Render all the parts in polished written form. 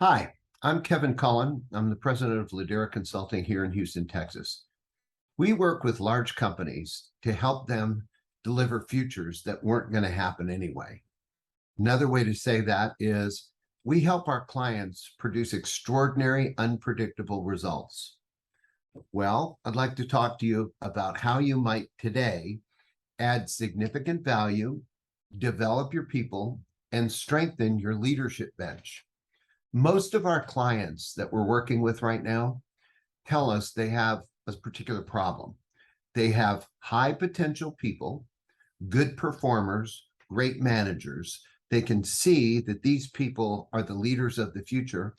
Hi, I'm Kevin Cullen. I'm the president of Leadera Consulting here in Houston, Texas. We work with large companies to help them deliver futures that weren't going to happen anyway. Another way to say that is we help our clients produce extraordinary, unpredictable results. Well, I'd like to talk to you about how you might today add significant value, develop your people, and strengthen your leadership bench. Most of our clients that we're working with right now tell us they have a particular problem. They have high potential people, good performers, great managers. They can see that these people are the leaders of the future,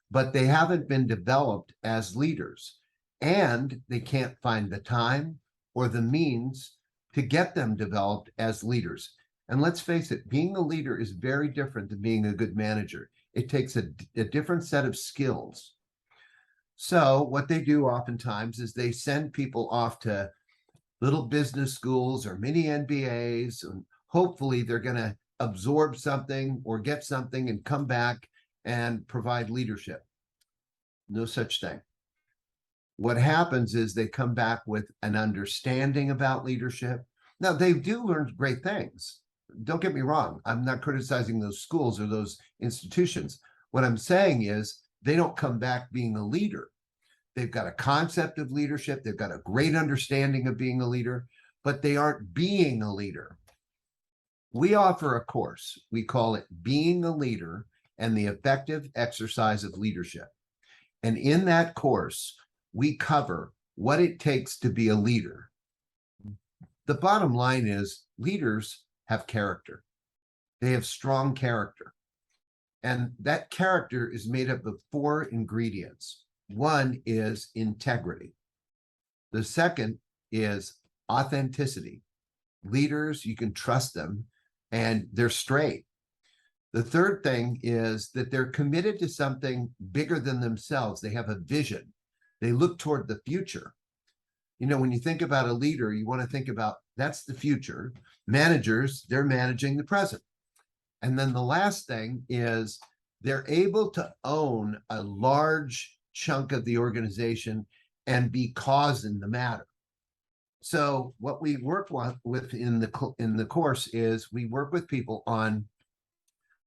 but they haven't been developed as leaders. And they can't find the time or the means to get them developed as leaders. And let's face it, being a leader is very different than being a good manager. It takes a different set of skills. So what they do oftentimes is they send people off to little business schools or mini MBAs, and hopefully they're going to absorb something or get something and come back and provide leadership. No such thing. What happens is they come back with an understanding about leadership. Now, they do learn great things. Don't get me wrong. I'm not criticizing those schools or those institutions. What I'm saying is they don't come back being a leader. They've got a concept of leadership. They've got a great understanding of being a leader, but they aren't being a leader. We offer a course. We call it Being a Leader and the Effective Exercise of Leadership. And in that course, we cover what it takes to be a leader. The bottom line is leaders have character. They have strong character. And that character is made up of 4 ingredients. One is integrity. The second is authenticity. Leaders, you can trust them and they're straight. The third thing is that they're committed to something bigger than themselves. They have a vision. They look toward the future. You know, when you think about a leader, you want to think about that's the future. Managers, they're managing the present. And then the last thing is they're able to own a large chunk of the organization and be cause in the matter. So what we work with in the course is we work with people on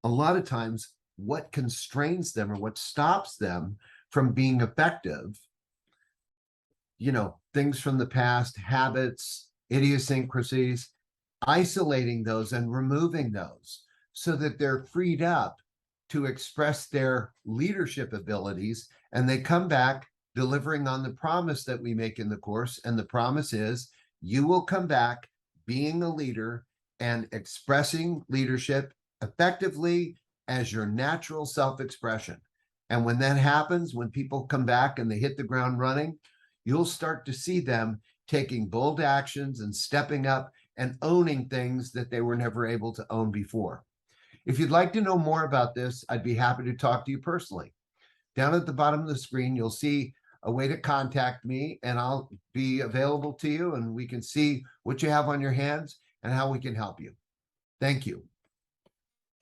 a lot of times what constrains them or what stops them from being effective. You know, things from the past, habits, idiosyncrasies, isolating those and removing those so that they're freed up to express their leadership abilities, and they come back delivering on the promise that we make in the course. And the promise is you will come back being a leader and expressing leadership effectively as your natural self-expression. And when that happens, when people come back and they hit the ground running, you'll start to see them taking bold actions and stepping up and owning things that they were never able to own before. If you'd like to know more about this, I'd be happy to talk to you personally. Down at the bottom of the screen, you'll see a way to contact me, and I'll be available to you, and we can see what you have on your hands and how we can help you. Thank you.